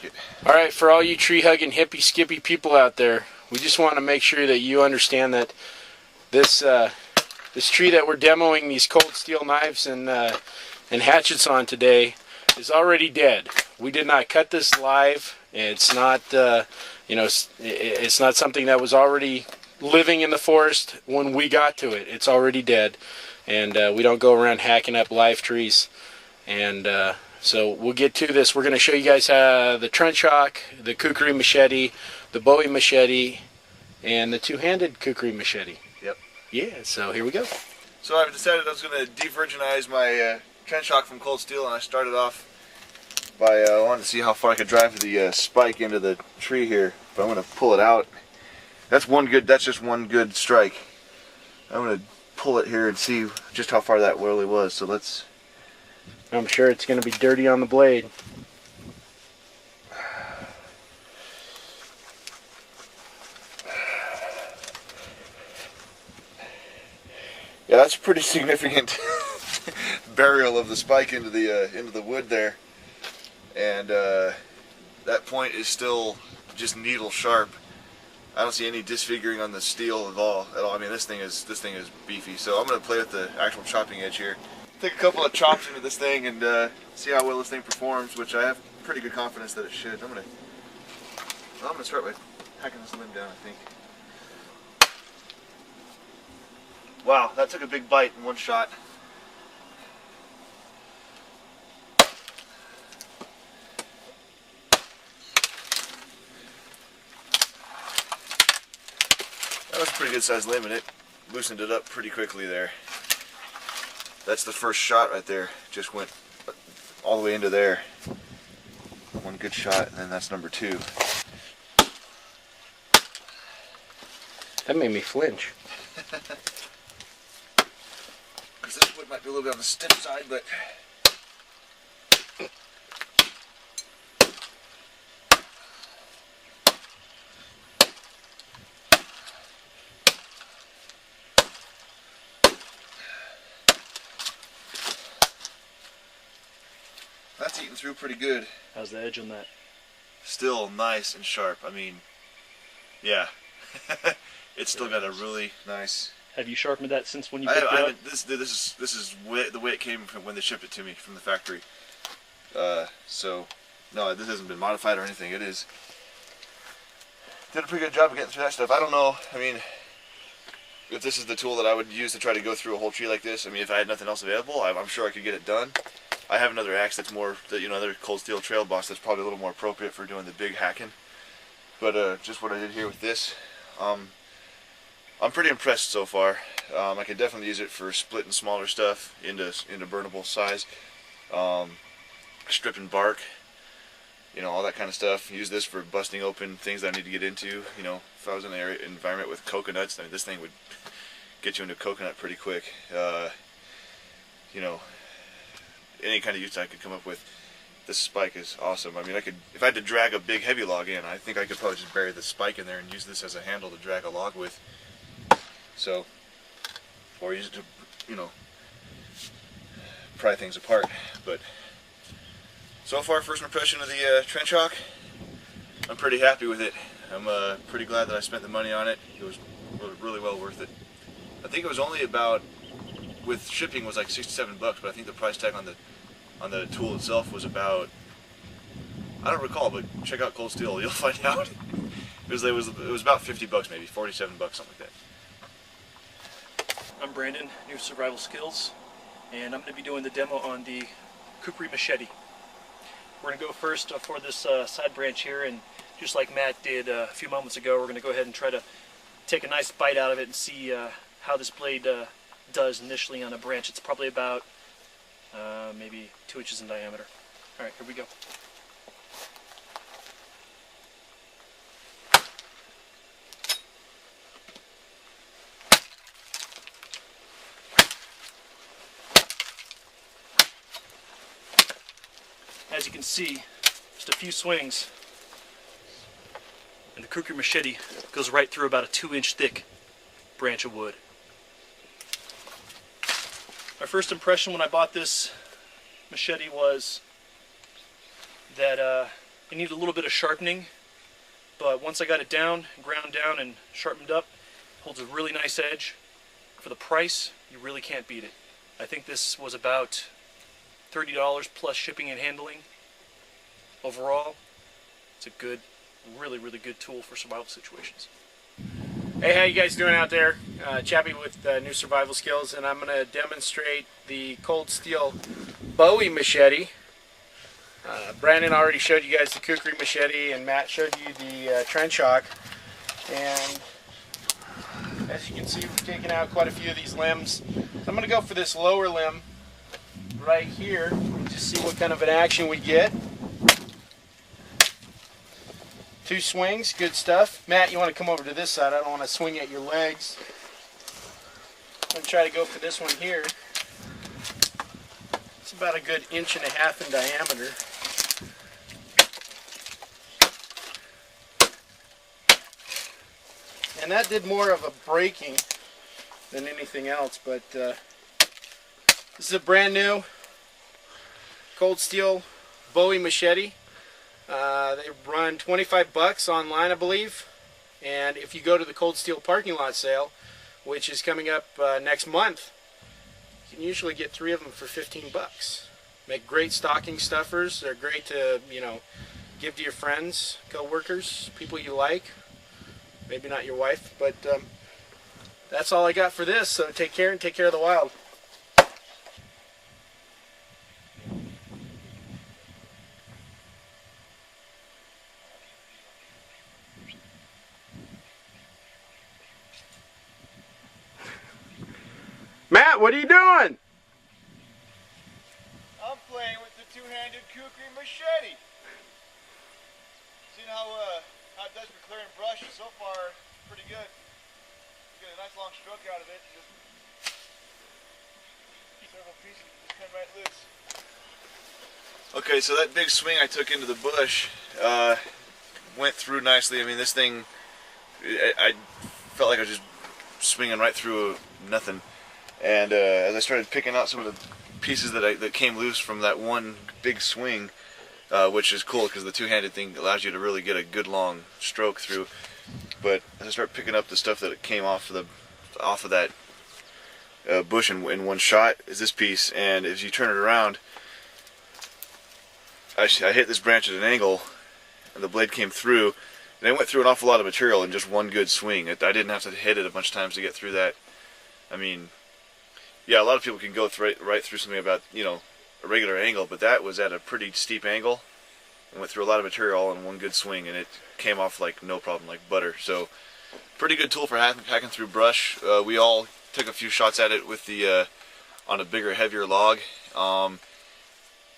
take it. All right, for all you tree-hugging, hippy-skippy people out there, we just want to make sure that you understand that this this tree that we're demoing these cold steel knives and hatchets on today is already dead. We did not cut this live. It's not, it's not something that was already living in the forest when we got to it. It's already dead, and we don't go around hacking up live trees. And so we'll get to this. We're going to show you guys the trench hawk, the kukri machete, the Bowie machete, and the two-handed kukri machete. Yep. Yeah, so here we go. So I've decided I was going to de-virginize my trench hawk from cold steel, and I started off by wanting to see how far I could drive the spike into the tree here. But I'm going to pull it out. That's just one good strike. I'm going to pull it here and see just how far that really was. So let's... I'm sure it's going to be dirty on the blade. Yeah, that's a pretty significant burial of the spike into the wood there, and that point is still just needle sharp. I don't see any disfiguring on the steel at all. I mean, this thing is beefy. So I'm going to play with the actual chopping edge here. Take a couple of chops into this thing and see how well this thing performs, which I have pretty good confidence that it should. I'm gonna start by hacking this limb down, I think. Wow, that took a big bite in one shot. That was a pretty good sized limb, and it loosened it up pretty quickly there. That's the first shot right there. Just went all the way into there. One good shot, and then that's number two. That made me flinch. Because this wood might be a little bit on the stiff side, but... that's eating through pretty good. How's the edge on that? Still nice and sharp. I mean, yeah. It's still got a really nice... Have you sharpened that since when you picked it up? This is the way it came from when they shipped it to me from the factory. So, no, this hasn't been modified or anything. It is... Did a pretty good job of getting through that stuff. I don't know, I mean, if this is the tool that I would use to try to go through a whole tree like this. I mean, if I had nothing else available, I'm sure I could get it done. I have another axe that's more, another cold steel trail boss that's probably a little more appropriate for doing the big hacking. But just what I did here with this, I'm pretty impressed so far. I could definitely use it for splitting smaller stuff into burnable size, stripping bark, all that kind of stuff. Use this for busting open things that I need to get into. If I was in an environment with coconuts, I mean, this thing would get you into coconut pretty quick. Any kind of use I could come up with, this spike is awesome. I mean, if I had to drag a big heavy log in, I think I could probably just bury the spike in there and use this as a handle to drag a log with. So, or use it to, pry things apart. But so far, first impression of the trench hawk, I'm pretty happy with it. I'm pretty glad that I spent the money on it. It was really well worth it. I think it was only about, with shipping, was like $67, but I think the price tag on the tool itself was about, I don't recall, but check out Cold Steel, you'll find out. It was about $50 maybe, $47, something like that. I'm Brandon, New Survival Skills, and I'm going to be doing the demo on the kukri machete. We're going to go first for this side branch here, and just like Matt did a few moments ago, we're going to go ahead and try to take a nice bite out of it and see how this blade does initially on a branch. It's probably about maybe 2 inches in diameter. Alright, here we go. As you can see, just a few swings and the kukri machete goes right through about a 2-inch thick branch of wood. My first impression when I bought this machete was that It needed a little bit of sharpening, but once I got it down, ground down and sharpened up, holds a really nice edge. For the price, you really can't beat it. I think this was about $30 plus shipping and handling. Overall, it's a good, really good tool for survival situations. Hey, how you guys doing out there? Chappie with New Survival Skills, and I'm going to demonstrate the cold steel Bowie machete. Brandon already showed you guys the kukri machete, and Matt showed you the trench hawk. And as you can see, we've taken out quite a few of these limbs. I'm going to go for this lower limb right here and just see what kind of an action we get. 2 swings, good stuff. Matt, you want to come over to this side. I don't want to swing at your legs. I'm going to try to go for this one here. It's about a good 1.5 inches in diameter. And that did more of a breaking than anything else, but this is a brand new cold steel Bowie machete. They run $25 online, I believe, and if you go to the Cold Steel parking lot sale, which is coming up next month, you can usually get 3 of them for $15. Make great stocking stuffers. They're great to, you know, give to your friends, co-workers, people you like. Maybe not your wife, but that's all I got for this. So take care and take care of the wild. Matt, what are you doing? I'm playing with the two-handed kukri machete. Seeing how it does for clearing brush so far, pretty good. Get a nice long stroke out of it. Just several pieces just come right loose. Okay, so that big swing I took into the bush went through nicely. I mean, this thing, I felt like I was just swinging right through nothing. And as I started picking out some of the pieces that came loose from that one big swing, which is cool because the two-handed thing allows you to really get a good long stroke through. But as I start picking up the stuff that came off of that bush in one shot, is this piece. And as you turn it around, I hit this branch at an angle, and the blade came through, and I went through an awful lot of material in just one good swing. I didn't have to hit it a bunch of times to get through that. I mean, yeah, a lot of people can go right through something about, you know, a regular angle, but that was at a pretty steep angle and went through a lot of material all in one good swing, and it came off like no problem, like butter. So pretty good tool for hacking through brush. We all took a few shots at it with the on a bigger, heavier log.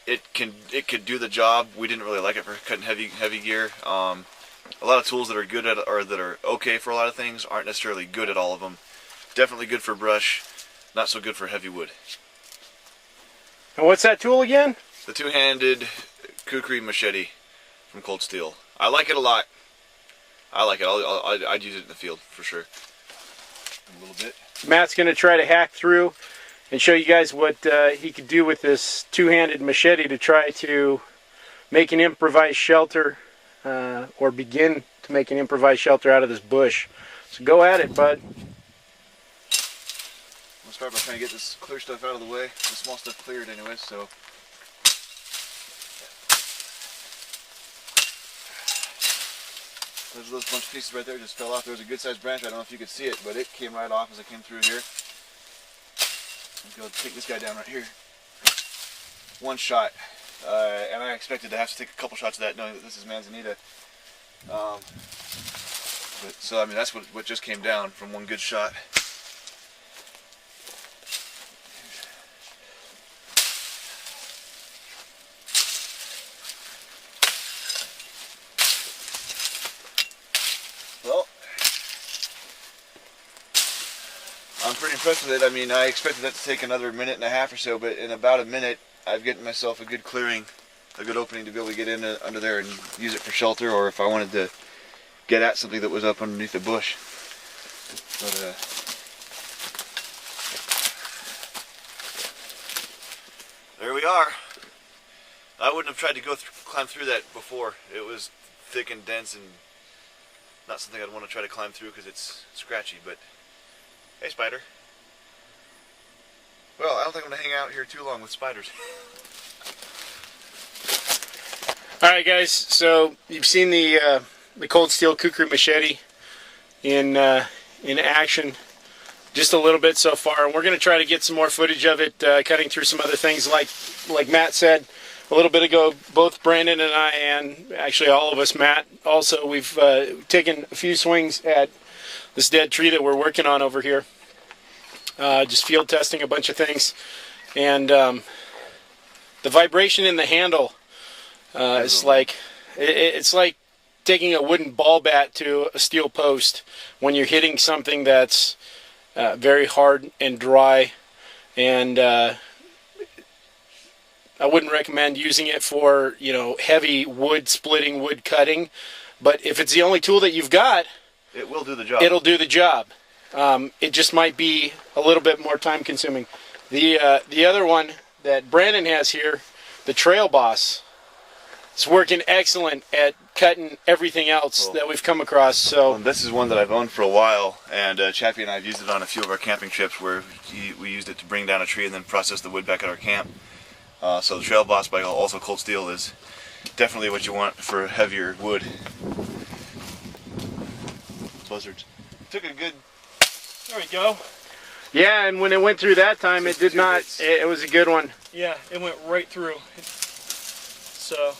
It could do the job. We didn't really like it for cutting heavy gear. A lot of tools that are good at, or that are okay for a lot of things, aren't necessarily good at all of them. Definitely good for brush. Not so good for heavy wood. And what's that tool again? The two-handed kukri machete from Cold Steel. I like it a lot. I like it. I'd use it in the field for sure. A little bit. Matt's going to try to hack through and show you guys what he could do with this two-handed machete to try to make an improvised shelter, or begin to make an improvised shelter out of this bush. So go at it, bud. Start by trying to get this clear stuff out of the way. The small stuff cleared anyway, so. There's those bunch of pieces right there just fell off. There was a good sized branch. I don't know if you could see it, but it came right off as I came through here. Let's go take this guy down right here. One shot. And I expected to have to take a couple shots of that knowing that this is manzanita. So I mean, that's what just came down from one good shot. Well, I'm pretty impressed with it. I mean, I expected that to take another 1.5 minutes or so, but in about a minute, I've gotten myself a good clearing, a good opening to be able to get in under there and use it for shelter, or if I wanted to get at something that was up underneath the bush. But there we are. I wouldn't have tried to climb through that before. It was thick and dense and not something I'd want to try to climb through because it's scratchy. But hey, spider. Well, I don't think I'm going to hang out here too long with spiders. All right, guys. So you've seen the cold steel kukri machete in action just a little bit so far, and we're going to try to get some more footage of it, cutting through some other things like Matt said a little bit ago. Both Brandon and I, and actually all of us, Matt also, we've taken a few swings at this dead tree that we're working on over here, just field testing a bunch of things, and the vibration in the handle is like it's like taking a wooden ball bat to a steel post when you're hitting something that's very hard and dry, and I wouldn't recommend using it for, you know, heavy wood splitting, wood cutting, but if it's the only tool that you've got, it will do the job. It'll do the job. It just might be a little bit more time consuming. The other one that Brandon has here, the Trail Boss, it's working excellent at cutting everything else that we've come across. So well, this is one that I've owned for a while, and Chappie and I have used it on a few of our camping trips where we used it to bring down a tree and then process the wood back at our camp. So the Trail Boss by also Cold Steel is definitely what you want for heavier wood. Buzzards. Took a good... There we go. yeah, and when it went through that time, it did not. It was a good one. Yeah, it went right through. So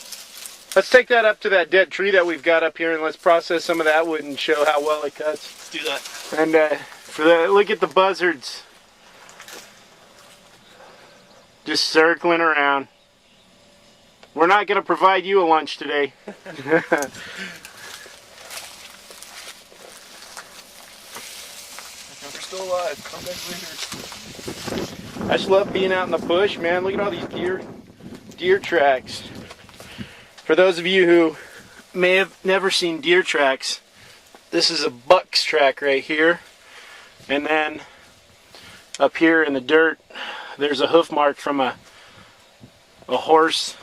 let's take that up to that dead tree that we've got up here, and let's process some of that wood and show how well it cuts. Let's do that. And for the look at the buzzards, just circling around. We're not going to provide you a lunch today. We're still alive. Come back later. I just love being out in the bush, man. Look at all these deer tracks. For those of you who may have never seen deer tracks, this is a buck's track right here. And then up here in the dirt, there's a hoof mark from a horse